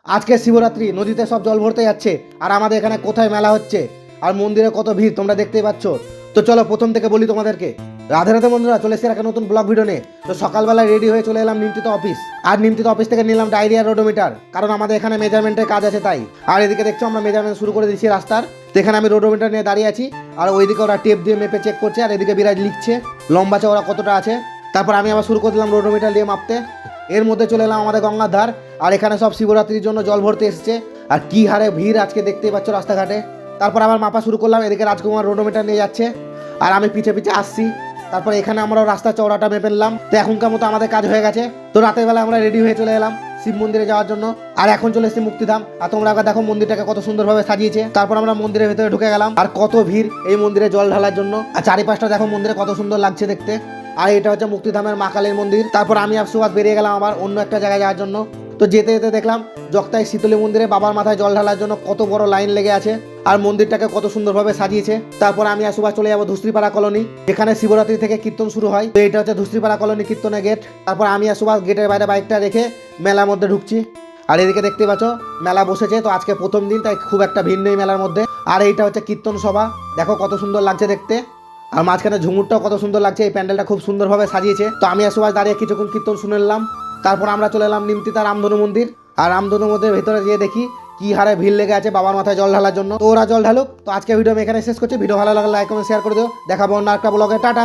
আজকে শিবরাত্রি, নদীতে সব জল ভরতে যাচ্ছে। আর আমাদের এখানে কোথায় মেলা হচ্ছে আর মন্দিরে কত ভিড় তোমরা দেখতেই পাচ্ছ। তো চলো প্রথম থেকে বলি তোমাদেরকে। রাধে রাধে বন্ধুরা, চলে এসে একটা নতুন ব্লগ ভিডিও নিয়ে। তো সকালবেলা রেডি হয়ে চলে এলাম নিমতিত অফিস। আর নিমতিত অফিস থেকে নিলাম ডায়রি আর রোডোমিটার, কারণ আমাদের এখানে মেজারমেন্টের কাজ আছে তাই। আর এদিকে দেখছো আমরা মেজারমেন্ট শুরু করে দিচ্ছি রাস্তার। তো এখানে আমি রোডোমিটার নিয়ে দাঁড়িয়ে আছি, আর ওইদিকে ওরা টেপ দিয়ে মেপে চেক করছে, আর এদিকে বিরাজ লিখছে লম্বা চওড়া কতটা আছে। তারপর আমি আবার শুরু করে দিলাম রোডোমিটার দিয়ে মাপতে। এর মধ্যে চলে এলাম আমাদের গঙ্গার ধার। আর এখানে সব শিবরাত্রির জন্য জল ভরতে এসেছে, আর কি হারে ভিড় আজকে দেখতেই পাচ্ছ রাস্তাঘাটে। তারপর আবার মাপা শুরু করলাম, এদিকে রাজকুমার রোডোমিটার নিয়ে যাচ্ছে আর আমি পিছে পিছে আসছি। তারপর এখানে আমরা রাস্তা চওড়াটা মেপে নিলাম। তো এখনকার মতো আমাদের কাজ হয়ে গেছে। তো রাতের বেলা আমরা রেডি হয়ে চলে এলাম শিব মন্দিরে যাওয়ার জন্য। আর এখন চলে এসেছি মুক্তিধাম। আর তোমরা আগে দেখো মন্দিরটাকে কত সুন্দরভাবে সাজিয়েছে। তারপর আমরা মন্দিরের ভেতরে ঢুকে গেলাম, আর কত ভিড় এই মন্দিরে জল ঢালার জন্য। আর চারিপাশটা দেখো মন্দিরে কত সুন্দর লাগছে দেখতে। আর এটা হচ্ছে মুক্তিধামের মা কালীর মন্দির। তারপর আমি আর সুভাষ বেরিয়ে গেলাম আবার অন্য একটা জায়গায় যাওয়ার জন্য। তো যেতে যেতে দেখলাম জগতাই শীতলী মন্দিরে বাবার মাথায় জল ঢালার জন্য কত বড় লাইন লেগে আছে, আর মন্দিরটাকে কত সুন্দরভাবে সাজিয়েছে। তারপর আমি আর সুভাষ চলে যাবো ধুস্রিপাড়া কলোনি, যেখানে শিবরাত্রি থেকে কীর্তন শুরু হয়। তো এটা হচ্ছে ধুস্রিপাড়া কলোনি কীর্তনের গেট। তারপর আমি আর সুভাষ গেটের বাইরে বাইকটা রেখে মেলার মধ্যে ঢুকছি। আর এদিকে দেখতে পাচ্ছ মেলা বসেছে। তো আজকে প্রথম দিন, তাই খুব একটা ভিড় নেই মেলার মধ্যে। আর এইটা হচ্ছে কীর্তন সভা, দেখো কত সুন্দর লাগছে দেখতে। আর মাঝখানে ঝুমুরটাও কত সুন্দর লাগছে, এই প্যান্ডেলটা খুব সুন্দরভাবে সাজিয়েছে। তো আমি আর সুভাষ দাঁড়িয়ে কিছুক্ষণ কীর্তন শুনে নিলাম। তারপর আমরা চলে এলাম নিমতিতা রামধনু মন্দির। আর রামধনু মন্দিরের ভেতরে গিয়ে দেখি কি হারে ভিড় লেগে আছে বাবার মাথায় জল ঢালার জন্য। তো ওরা জল ঢালুক। তো আজকে ভিডিও আমি এখানে শেষ করছি। ভিডিও ভালো লাগলে লাইক কমেন্ট শেয়ার করে দিও। দেখাবো অন্য একটা ব্লগে। টাটা।